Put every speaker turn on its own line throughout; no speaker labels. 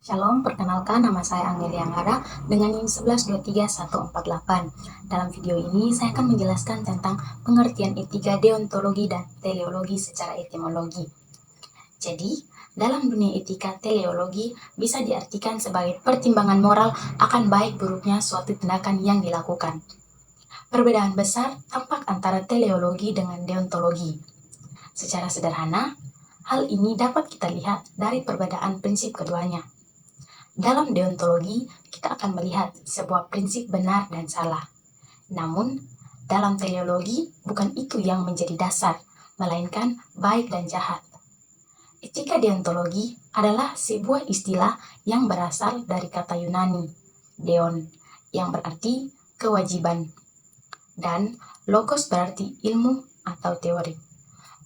Shalom, perkenalkan nama saya Angelia Ngara dengan NIM 1123148. Dalam video ini saya akan menjelaskan tentang pengertian etika, deontologi, dan teleologi secara etimologi. Jadi, dalam dunia etika, teleologi bisa diartikan sebagai pertimbangan moral akan baik buruknya suatu tindakan yang dilakukan. Perbedaan besar tampak antara teleologi dengan deontologi. Secara sederhana, hal ini dapat kita lihat dari perbedaan prinsip keduanya. Dalam deontologi, kita akan melihat sebuah prinsip benar dan salah. Namun, dalam teleologi, bukan itu yang menjadi dasar, melainkan baik dan jahat. Etika deontologi adalah sebuah istilah yang berasal dari kata Yunani, deon, yang berarti kewajiban, dan logos berarti ilmu atau teori.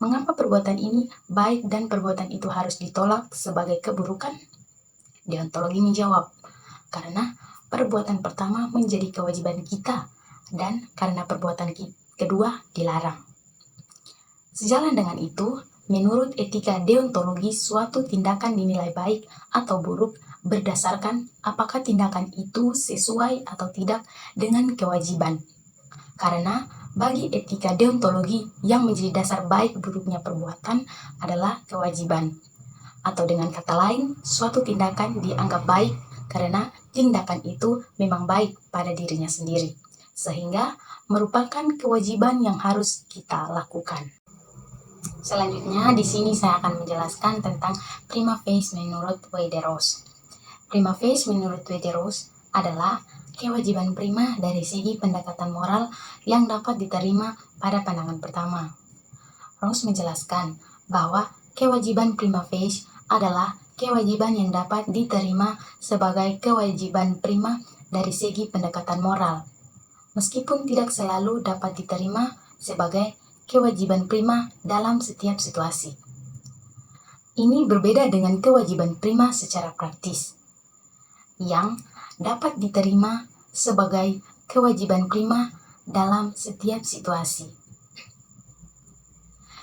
Mengapa perbuatan ini baik dan perbuatan itu harus ditolak sebagai keburukan? Deontologi menjawab, karena perbuatan pertama menjadi kewajiban kita dan karena perbuatan kedua dilarang. Sejalan dengan itu, menurut etika deontologi, suatu tindakan dinilai baik atau buruk berdasarkan apakah tindakan itu sesuai atau tidak dengan kewajiban. Karena bagi etika deontologi yang menjadi dasar baik buruknya perbuatan adalah kewajiban. Atau dengan kata lain, suatu tindakan dianggap baik karena tindakan itu memang baik pada dirinya sendiri, sehingga merupakan kewajiban yang harus kita lakukan. Selanjutnya, di sini saya akan menjelaskan tentang prima facie menurut Wederos. Prima facie menurut Wederos adalah kewajiban prima dari segi pendekatan moral yang dapat diterima pada pandangan pertama. Rawls menjelaskan bahwa kewajiban prima facie adalah kewajiban yang dapat diterima sebagai kewajiban prima dari segi pendekatan moral, meskipun tidak selalu dapat diterima sebagai kewajiban prima dalam setiap situasi. Ini berbeda dengan kewajiban prima secara praktis, yang dapat diterima sebagai kewajiban prima dalam setiap situasi.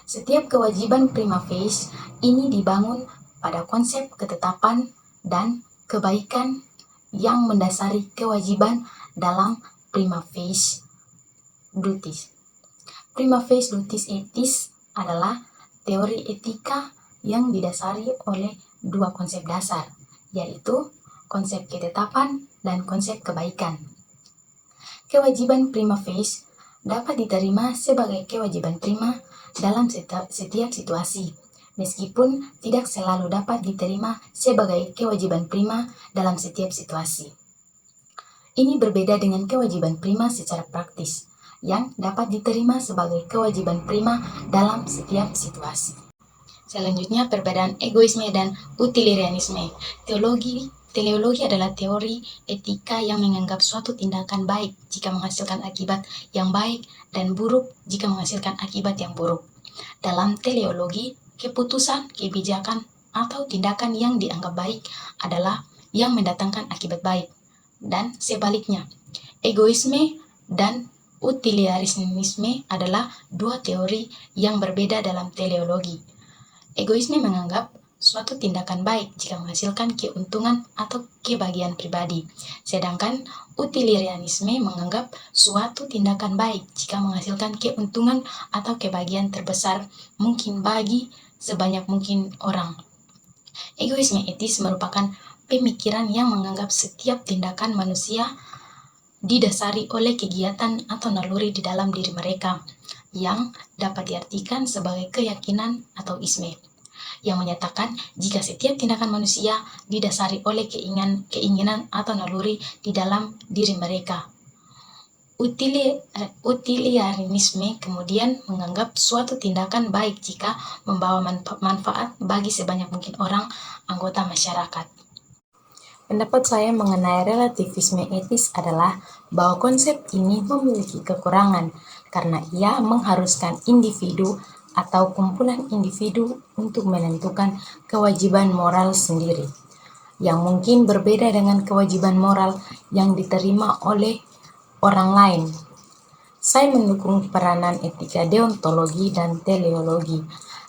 Setiap kewajiban prima facie ini dibangun pada konsep ketetapan dan kebaikan yang mendasari kewajiban dalam prima facie duties. Prima facie duties etis adalah teori etika yang didasari oleh dua konsep dasar, yaitu konsep ketetapan dan konsep kebaikan. Kewajiban prima facie dapat diterima sebagai kewajiban prima dalam setiap situasi, meskipun tidak selalu dapat diterima sebagai kewajiban prima dalam setiap situasi. Ini berbeda dengan kewajiban prima secara praktis, yang dapat diterima sebagai kewajiban prima dalam setiap situasi. Selanjutnya, perbedaan egoisme dan utilitarianisme. Teleologi adalah teori etika yang menganggap suatu tindakan baik jika menghasilkan akibat yang baik dan buruk jika menghasilkan akibat yang buruk. Dalam teleologi, keputusan, kebijakan, atau tindakan yang dianggap baik adalah yang mendatangkan akibat baik, dan sebaliknya. Egoisme dan utilitarianisme adalah dua teori yang berbeda dalam teleologi. Egoisme menganggap suatu tindakan baik jika menghasilkan keuntungan atau kebahagiaan pribadi, sedangkan utilitarianisme menganggap suatu tindakan baik jika menghasilkan keuntungan atau kebahagiaan terbesar mungkin bagi sebanyak mungkin orang. Egoisme etis merupakan pemikiran yang menganggap setiap tindakan manusia didasari oleh kegiatan atau naluri di dalam diri mereka, yang dapat diartikan sebagai keyakinan atau isme, yang menyatakan jika setiap tindakan manusia didasari oleh keinginan atau naluri di dalam diri mereka. Utilitarianisme kemudian menganggap suatu tindakan baik jika membawa manfaat bagi sebanyak mungkin orang anggota masyarakat. Pendapat saya mengenai relativisme etis adalah bahwa konsep ini memiliki kekurangan karena ia mengharuskan individu atau kumpulan individu untuk menentukan kewajiban moral sendiri, yang mungkin berbeda dengan kewajiban moral yang diterima oleh orang lain. Saya mendukung peranan etika deontologi dan teleologi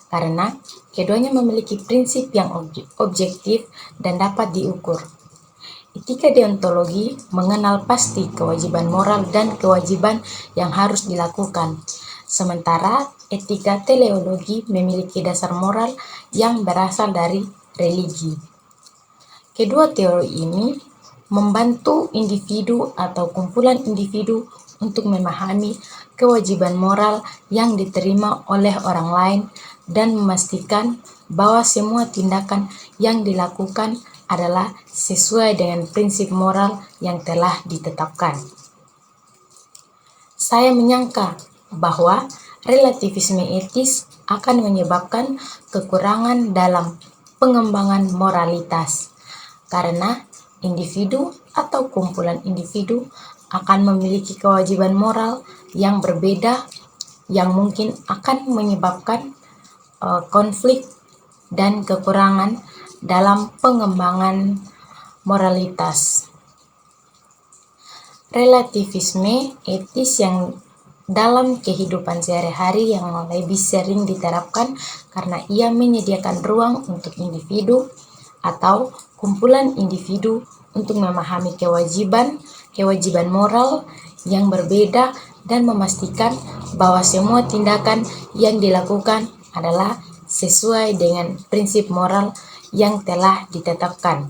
karena keduanya memiliki prinsip yang objektif dan dapat diukur. Etika deontologi mengenal pasti kewajiban moral dan kewajiban yang harus dilakukan, sementara etika teleologi memiliki dasar moral yang berasal dari religi. Kedua teori ini membantu individu atau kumpulan individu untuk memahami kewajiban moral yang diterima oleh orang lain dan memastikan bahwa semua tindakan yang dilakukan adalah sesuai dengan prinsip moral yang telah ditetapkan. Saya menyangka bahwa relativisme etis akan menyebabkan kekurangan dalam pengembangan moralitas, karena individu atau kumpulan individu akan memiliki kewajiban moral yang berbeda yang mungkin akan menyebabkan konflik dan kekurangan dalam pengembangan moralitas. Relativisme etis yang dalam kehidupan sehari-hari yang lebih sering diterapkan karena ia menyediakan ruang untuk individu atau kumpulan individu untuk memahami kewajiban moral yang berbeda dan memastikan bahwa semua tindakan yang dilakukan adalah sesuai dengan prinsip moral yang telah ditetapkan.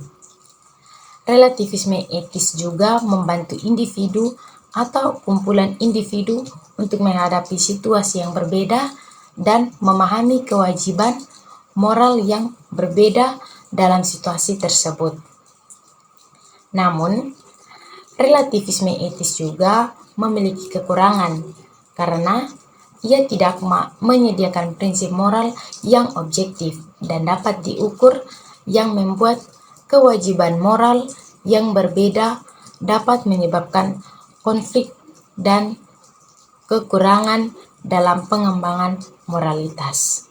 Relativisme etis juga membantu individu atau kumpulan individu untuk menghadapi situasi yang berbeda dan memahami kewajiban moral yang berbeda dalam situasi tersebut. Namun, relativisme etis juga memiliki kekurangan karena ia tidak menyediakan prinsip moral yang objektif dan dapat diukur, yang membuat kewajiban moral yang berbeda dapat menyebabkan konflik dan kekurangan dalam pengembangan moralitas.